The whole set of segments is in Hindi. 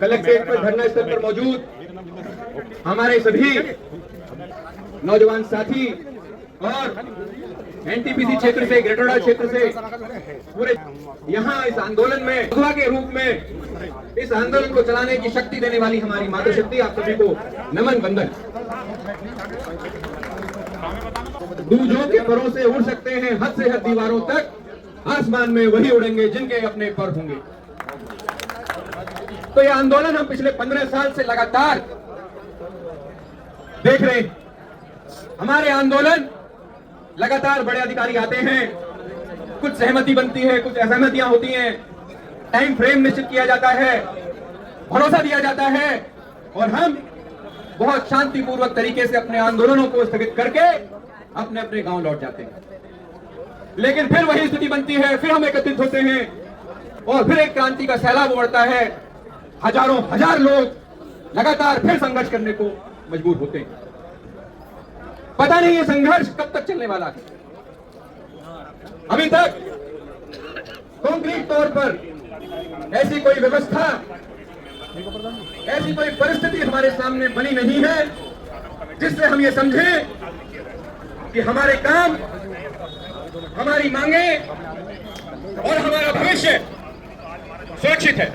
कलेक्ट्रेट पर धरना स्थल पर मौजूद हमारे सभी नौजवान साथी और एनटीपीसी क्षेत्र से, ग्रेटर नोएडा क्षेत्र से पूरे यहाँ इस आंदोलन में अगवा के रूप में इस आंदोलन को चलाने की शक्ति देने वाली हमारी मातृशक्ति, आप सभी को नमन वंदन। दूजों के परों से उड़ सकते हैं हद से हद दीवारों तक, आसमान में वही उड़ेंगे जिनके अपने पर होंगे। तो यह आंदोलन हम पिछले 15 साल से लगातार देख रहे हैं। हमारे आंदोलन लगातार बड़े अधिकारी आते हैं, कुछ सहमति बनती है, कुछ असहमतियां होती हैं, टाइम फ्रेम निश्चित किया जाता है, भरोसा दिया जाता है और हम बहुत शांतिपूर्वक तरीके से अपने आंदोलनों को स्थगित करके अपने अपने गांव लौट जाते हैं। लेकिन फिर वही स्थिति बनती है, फिर हम एकत्रित होते हैं और फिर एक क्रांति का सैलाब उमड़ता है। हजारों हजार लोग लगातार फिर संघर्ष करने को मजबूर होते हैं। पता नहीं ये संघर्ष कब तक चलने वाला है। अभी तक कॉन्क्रीट तौर पर ऐसी कोई व्यवस्था, ऐसी कोई परिस्थिति हमारे सामने बनी नहीं है जिससे हम ये समझें कि हमारे काम, हमारी मांगे और हमारा भविष्य सुरक्षित है।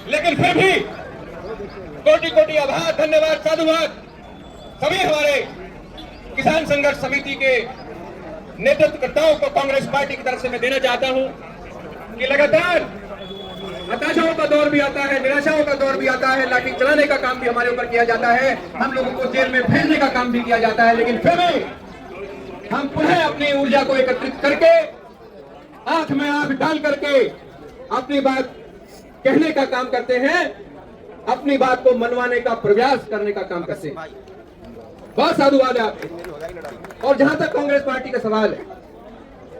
लेकिन फिर भी कोटि कोटि आभार, धन्यवाद, साधुवाद सभी हमारे किसान संघर्ष समिति के नेतृत्वकर्ताओं को कांग्रेस पार्टी की तरफ से मैं देना चाहता हूं कि लगातार हताशाओं का दौर भी आता है, निराशाओं का दौर भी आता है, लाठी चलाने का काम भी हमारे ऊपर किया जाता है, हम लोगों को जेल में भेजने का काम भी किया जाता है। लेकिन फिर भी हम पुनः अपनी ऊर्जा को एकत्रित करके, आंख में आंख डाल करके अपनी बात कहने का काम करते हैं, अपनी बात को मनवाने का प्रयास करने का काम करते हैं। बहुत साधुवाद है आपके। और जहां तक कांग्रेस पार्टी का सवाल है,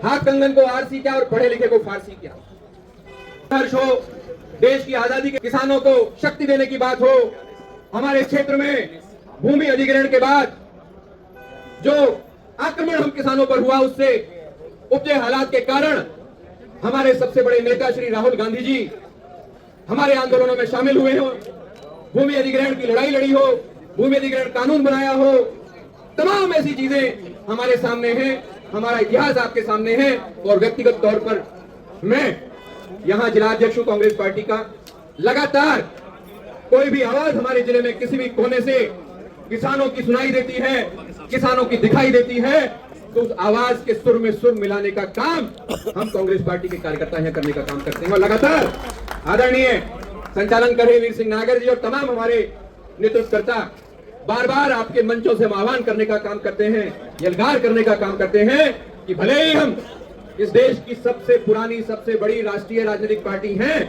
हाथ कंगन को आरसी क्या और पढ़े लिखे को फारसी क्या। संघर्ष हो, देश की आजादी के किसानों को शक्ति देने की बात हो, हमारे क्षेत्र में भूमि अधिग्रहण के बाद जो आक्रमण हम किसानों पर हुआ, उससे उपजे हालात के कारण हमारे सबसे बड़े नेता श्री राहुल गांधी जी हमारे आंदोलनों में शामिल हुए हो, भूमि अधिग्रहण की लड़ाई लड़ी हो, भूमि अधिग्रहण कानून बनाया हो, तमाम ऐसी चीजें हमारे सामने हैं, हमारा इतिहास आपके सामने है। और व्यक्तिगत तौर पर मैं यहां जिलाध्यक्ष हूं कांग्रेस पार्टी का। लगातार कोई भी आवाज हमारे जिले में किसी भी कोने से किसानों की सुनाई देती है, किसानों की दिखाई देती है, तो उस आवाज के सुर में सुर मिलाने का काम हम कांग्रेस पार्टी के कार्यकर्ता यहाँ करने का काम करते हैं। और लगातार आदरणीय संचालन कर रहे वीर सिंह नागर जी और तमाम हमारे नेतृत्वकर्ता बार बार आपके मंचों से हम आह्वान करने का काम करते हैं, यलगार करने का काम करते हैं कि भले ही हम इस देश की सबसे पुरानी, सबसे बड़ी राष्ट्रीय राजनीतिक पार्टी हैं,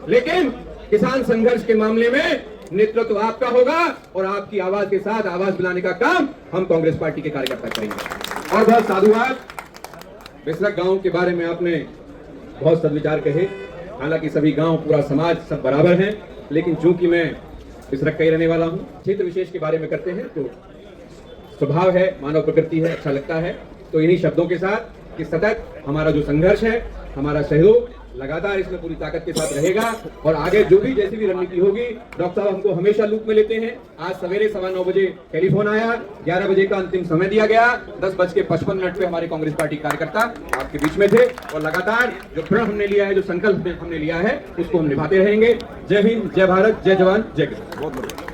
लेकिन किसान संघर्ष के मामले में नेतृत्व आपका होगा और आपकी आवाज के साथ आवाज मिलाने का काम हम कांग्रेस पार्टी के कार्यकर्ता करेंगे। और बहुत साधुवाद, बिसरक गांव के बारे में आपने बहुत सदविचार कहे। हालांकि सभी गांव, पूरा समाज सब बराबर हैं, लेकिन चूंकि मैं बिसरक का ही रहने वाला हूं, क्षेत्र विशेष के बारे में करते हैं तो स्वभाव है, मानव प्रकृति है, अच्छा लगता है। तो इन्हीं शब्दों के साथ कि सतत हमारा जो संघर्ष है, हमारा सहयोग लगातार इसमें पूरी ताकत के साथ रहेगा और आगे जो भी जैसी भी रणनीति होगी, डॉक्टर साहब हमको हमेशा लूप में लेते हैं। आज सवेरे 9:15 बजे टेलीफोन आया, 11 बजे का अंतिम समय दिया गया, 10:55 पे हमारे कांग्रेस पार्टी कार्यकर्ता आपके बीच में थे और लगातार जो प्रण हमने लिया है, जो संकल्प हमने लिया है, उसको हम निभाते रहेंगे। जय हिंद, जय भारत, जय जवान, जय किसान। बहुत